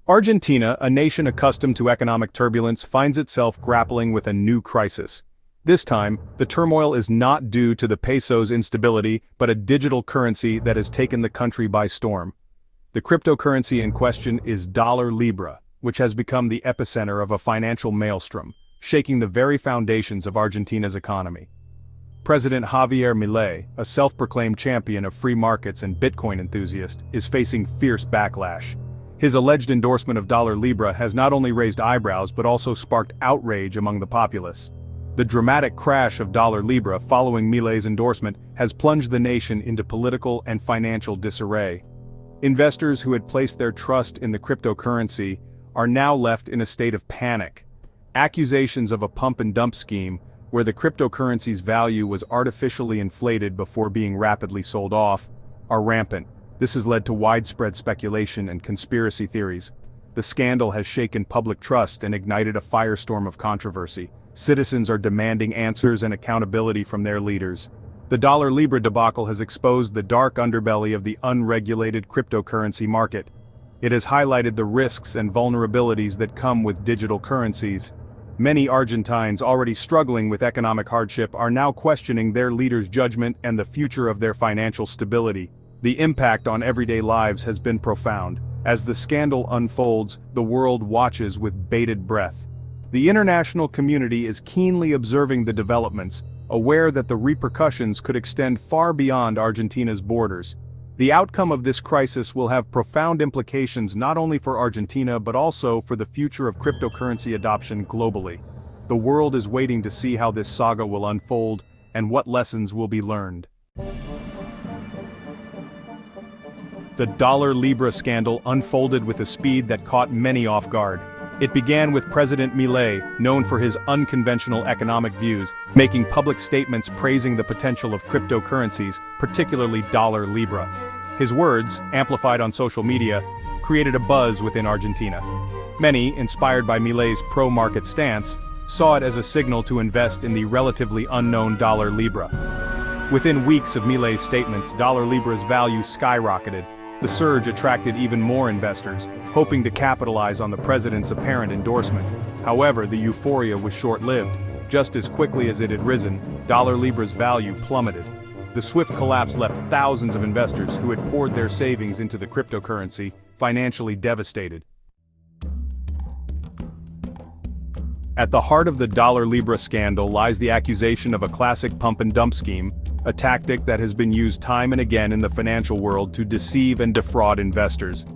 Argentina, a nation accustomed to economic turbulence, finds itself grappling with a new crisis. This time, the turmoil is not due to the peso's instability, but a digital currency that has taken the country by storm. The cryptocurrency in question is dollar Libra, which has become the epicenter of a financial maelstrom, shaking the very foundations of Argentina's economy. President Javier Milei, a self-proclaimed champion of free markets and Bitcoin enthusiast, is facing fierce backlash. His alleged endorsement of dollar Libra has not only raised eyebrows but also sparked outrage among the populace. The dramatic crash of dollar Libra following Milei's endorsement has plunged the nation into political and financial disarray. Investors who had placed their trust in the cryptocurrency are now left in a state of panic. Accusations of a pump-and-dump scheme, where the cryptocurrency's value was artificially inflated before being rapidly sold off, are rampant. This has led to widespread speculation and conspiracy theories. The scandal has shaken public trust and ignited a firestorm of controversy. Citizens are demanding answers and accountability from their leaders. The dollar Libra debacle has exposed the dark underbelly of the unregulated cryptocurrency market. It has highlighted the risks and vulnerabilities that come with digital currencies. Many Argentines already struggling with economic hardship are now questioning their leaders' judgment and the future of their financial stability. The impact on everyday lives has been profound. As the scandal unfolds, the world watches with bated breath. The international community is keenly observing the developments, aware that the repercussions could extend far beyond Argentina's borders. The outcome of this crisis will have profound implications not only for Argentina but also for the future of cryptocurrency adoption globally. The world is waiting to see how this saga will unfold and what lessons will be learned. The dollar Libra scandal unfolded with a speed that caught many off guard. It began with President Milei, known for his unconventional economic views, making public statements praising the potential of cryptocurrencies, particularly dollar Libra. His words, amplified on social media, created a buzz within Argentina. Many, inspired by Milei's pro-market stance, saw it as a signal to invest in the relatively unknown dollar Libra. Within weeks of Milei's statements, dollar Libra's value skyrocketed. The surge attracted even more investors, hoping to capitalize on the president's apparent endorsement. However, the euphoria was short-lived. Just as quickly as it had risen, dollar Libra's value plummeted. The swift collapse left thousands of investors who had poured their savings into the cryptocurrency financially devastated. At the heart of the dollar Libra scandal lies the accusation of a classic pump-and-dump scheme, a tactic that has been used time and again in the financial world to deceive and defraud investors.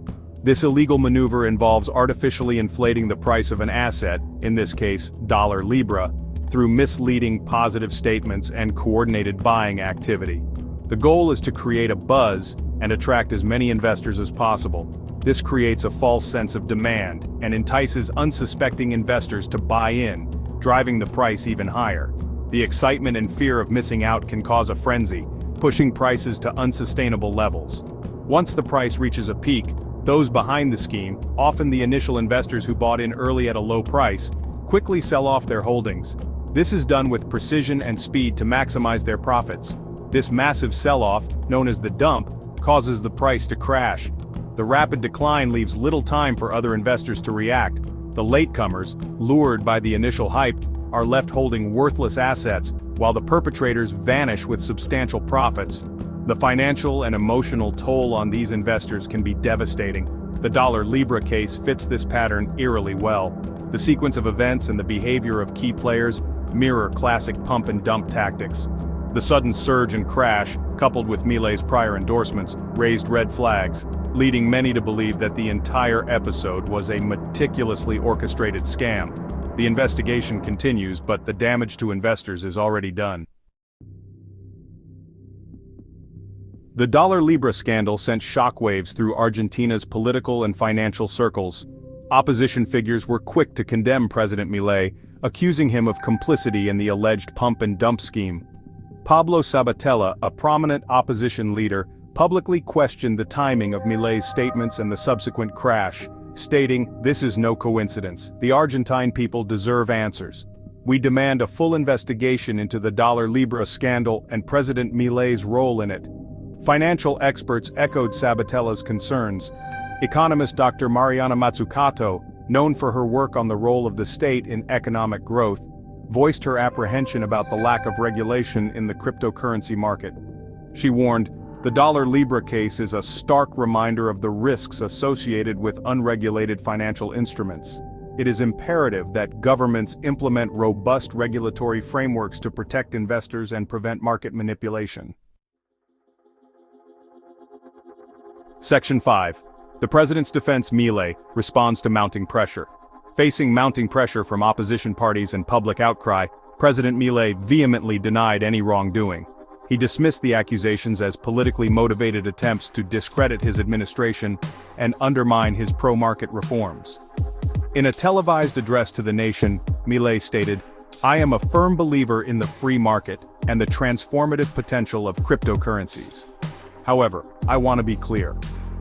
This illegal maneuver involves artificially inflating the price of an asset, in this case, dollar Libra, through misleading positive statements and coordinated buying activity. The goal is to create a buzz and attract as many investors as possible. This creates a false sense of demand and entices unsuspecting investors to buy in, driving the price even higher. The excitement and fear of missing out can cause a frenzy, pushing prices to unsustainable levels. Once the price reaches a peak, those behind the scheme, often the initial investors who bought in early at a low price, quickly sell off their holdings. This is done with precision and speed to maximize their profits. This massive sell-off, known as the dump, causes the price to crash. The rapid decline leaves little time for other investors to react. The latecomers, lured by the initial hype, are left holding worthless assets, while the perpetrators vanish with substantial profits. The financial and emotional toll on these investors can be devastating. The dollar Libra case fits this pattern eerily well. The sequence of events and the behavior of key players mirror classic pump-and-dump tactics. The sudden surge and crash, coupled with Milei's prior endorsements, raised red flags, leading many to believe that the entire episode was a meticulously orchestrated scam. The investigation continues, but the damage to investors is already done. The dollar Libra scandal sent shockwaves through Argentina's political and financial circles. Opposition figures were quick to condemn President Milei, accusing him of complicity in the alleged pump-and-dump scheme. Pablo Sabatella, a prominent opposition leader, publicly questioned the timing of Milei's statements and the subsequent crash, stating, "This is no coincidence. The Argentine people deserve answers. We demand a full investigation into the dollar Libra scandal and President Milei's role in it." Financial experts echoed Sabatella's concerns. Economist Dr. Mariana Mazzucato, known for her work on the role of the state in economic growth, voiced her apprehension about the lack of regulation in the cryptocurrency market. She warned, "The dollar-Libra case is a stark reminder of the risks associated with unregulated financial instruments. It is imperative that governments implement robust regulatory frameworks to protect investors and prevent market manipulation." Section 5. The President's defense Milei responds to mounting pressure. Facing mounting pressure from opposition parties and public outcry, President Milei vehemently denied any wrongdoing. He dismissed the accusations as politically motivated attempts to discredit his administration and undermine his pro-market reforms. In a televised address to the nation, Milei stated, "I am a firm believer in the free market and the transformative potential of cryptocurrencies. However, I want to be clear.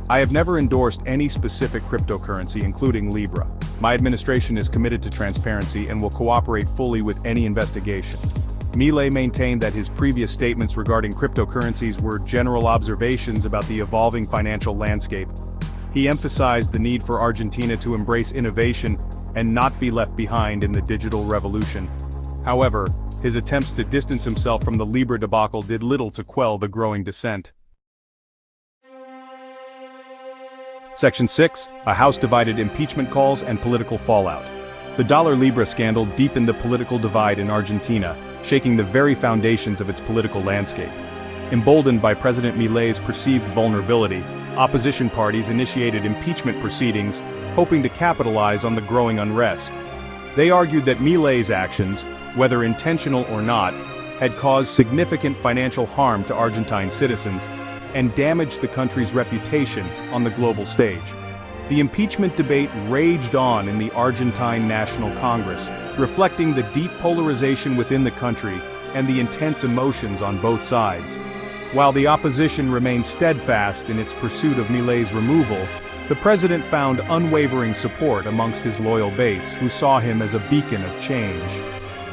I have never endorsed any specific cryptocurrency, including Libra. My administration is committed to transparency and will cooperate fully with any investigation." Milei maintained that his previous statements regarding cryptocurrencies were general observations about the evolving financial landscape. He emphasized the need for Argentina to embrace innovation and not be left behind in the digital revolution. However, his attempts to distance himself from the Libra debacle did little to quell the growing dissent. Section 6. A House divided, impeachment calls and political fallout. The dollar-Libra scandal deepened the political divide in Argentina, shaking the very foundations of its political landscape. Emboldened by President Milei's perceived vulnerability, opposition parties initiated impeachment proceedings, hoping to capitalize on the growing unrest. They argued that Milei's actions, whether intentional or not, had caused significant financial harm to Argentine citizens and damaged the country's reputation on the global stage. The impeachment debate raged on in the Argentine National Congress, reflecting the deep polarization within the country and the intense emotions on both sides. While the opposition remained steadfast in its pursuit of Milei's removal, the president found unwavering support amongst his loyal base, who saw him as a beacon of change.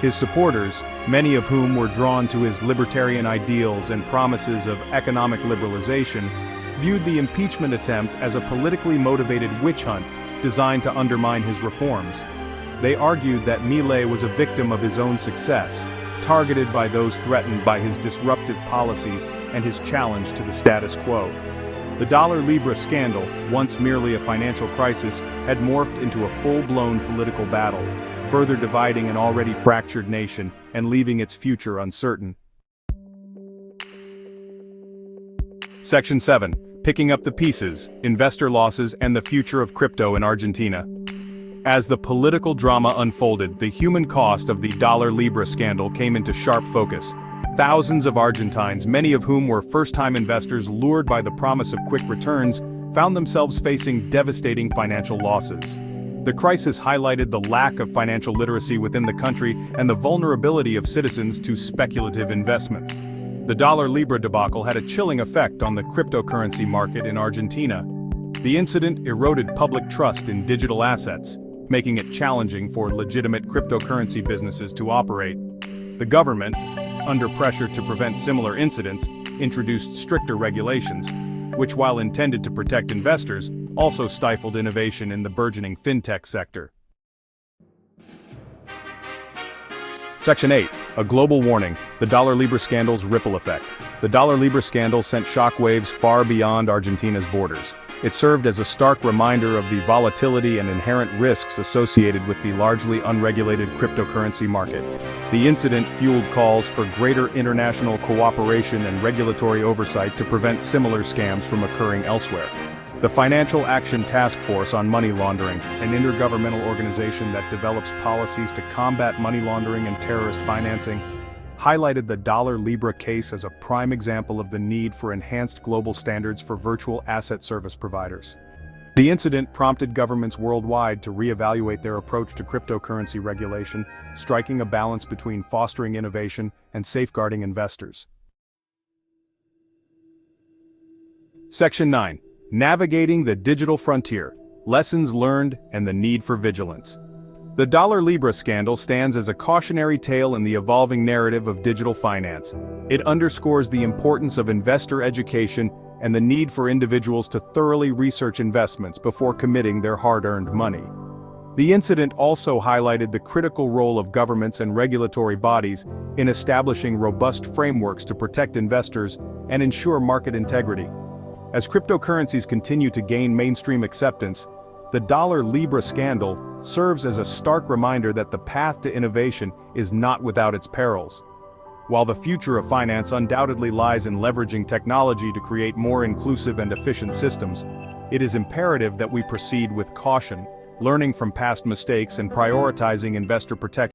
His supporters, many of whom were drawn to his libertarian ideals and promises of economic liberalization, viewed the impeachment attempt as a politically motivated witch hunt designed to undermine his reforms. They argued that Milei was a victim of his own success, targeted by those threatened by his disruptive policies and his challenge to the status quo. The dollar-Libra scandal, once merely a financial crisis, had morphed into a full-blown political battle, further dividing an already fractured nation and leaving its future uncertain. Section 7. Picking up the pieces, investor losses and the future of crypto in Argentina. As the political drama unfolded, the human cost of the dollar-Libra scandal came into sharp focus. Thousands of Argentines, many of whom were first-time investors lured by the promise of quick returns, found themselves facing devastating financial losses. The crisis highlighted the lack of financial literacy within the country and the vulnerability of citizens to speculative investments. The dollar-Libra debacle had a chilling effect on the cryptocurrency market in Argentina. The incident eroded public trust in digital assets, making it challenging for legitimate cryptocurrency businesses to operate. The government, under pressure to prevent similar incidents, introduced stricter regulations, which, while intended to protect investors, also stifled innovation in the burgeoning fintech sector. Section 8. A global warning, the dollar-Libra scandal's ripple effect. The dollar-Libra scandal sent shockwaves far beyond Argentina's borders. It served as a stark reminder of the volatility and inherent risks associated with the largely unregulated cryptocurrency market. The incident fueled calls for greater international cooperation and regulatory oversight to prevent similar scams from occurring elsewhere. The Financial Action Task Force on Money Laundering, an intergovernmental organization that develops policies to combat money laundering and terrorist financing, highlighted the dollar-Libra case as a prime example of the need for enhanced global standards for virtual asset service providers. The incident prompted governments worldwide to reevaluate their approach to cryptocurrency regulation, striking a balance between fostering innovation and safeguarding investors. Section 9. Navigating the digital frontier, lessons learned and the need for vigilance. The dollar-Libra scandal stands as a cautionary tale in the evolving narrative of digital finance. It underscores the importance of investor education and the need for individuals to thoroughly research investments before committing their hard-earned money. The incident also highlighted the critical role of governments and regulatory bodies in establishing robust frameworks to protect investors and ensure market integrity. As cryptocurrencies continue to gain mainstream acceptance, the dollar Libra scandal serves as a stark reminder that the path to innovation is not without its perils. While the future of finance undoubtedly lies in leveraging technology to create more inclusive and efficient systems, it is imperative that we proceed with caution, learning from past mistakes and prioritizing investor protection.